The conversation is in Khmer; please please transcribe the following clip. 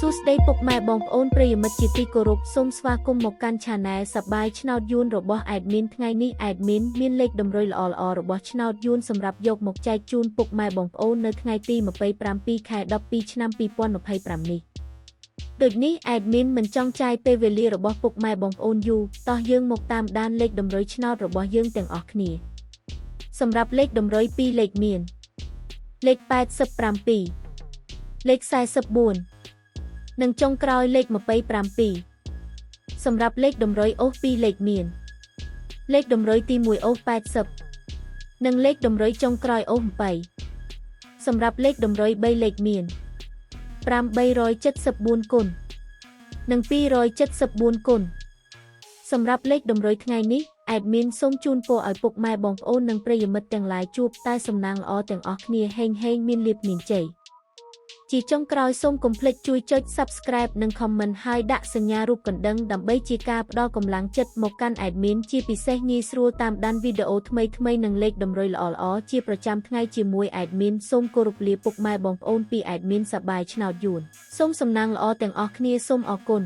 សួស្តីពុកម៉ែបងប្អូនប្រិយមិត្តជាទីគោរពសូមស្វាគមន៍មកកាន់ Channel សប្បាយឆ្នោតយួនរបស់ Admin ថ្ងៃនេះ Admin មានលេខតម្រុយល្អៗរបស់ឆ្នោតយួនសម្រាប់យកមកចែកជូនពុកម៉ែបងប្អូននៅថ្ងៃទី27 ខែ 12 ឆ្នាំ 2025 នេះដូចនេះ Admin មិនចង់ចាយពេលវេលារបស់ពុកម៉ែបងប្អូនយូរតោះយើងមកតាមដានលេខតម្រុយឆ្នោតរបស់យើងទាំងអស់គ្នាសម្រាប់លេខតម្រុយ2លេខមានលេខ87លេខ44និងចុងក្រោយលេខ27សម្រាប់លេខតម្រុយអូស2លេខមានលេខតម្រុយទី1អូស80និងលេខតម្រុយចុងក្រោយអូស7សម្រាប់លេខតម្រុយ3លេខមាន874គុណនិង274គុណសម្រាប់លេខតម្រុយថ្ងៃនេះ Admin សូមជូនពរឲ្យពុកម៉ែបងប្អូននិងប្រិយមិត្តទាំងឡាយជួបតែសំណាងល្អទាំងអស់គ្នាហេងមានលាភមានជ័យជាចុងក្រោយសូមកុំភ្លេចជួយចុច Subscribe និង Comment ហើយដាក់សញ្ញារូបកណ្ដឹងដើម្បីជាការផ្ដល់កម្លាំងចិត្តមកកាន់ Admin ជាពិសេសងាយស្រួលតាមដានវីដេអូថ្មីៗនិងលេខតម្រុយល្អៗជាប្រចាំថ្ងៃជាមួយ Admin សូមគោរពលាពុកម៉ែបងប្អូនពី Admin សប្បាយឆ្នោតយួនសូមសំណាងល្អទាំងអស់គ្នាសូមអរគុណ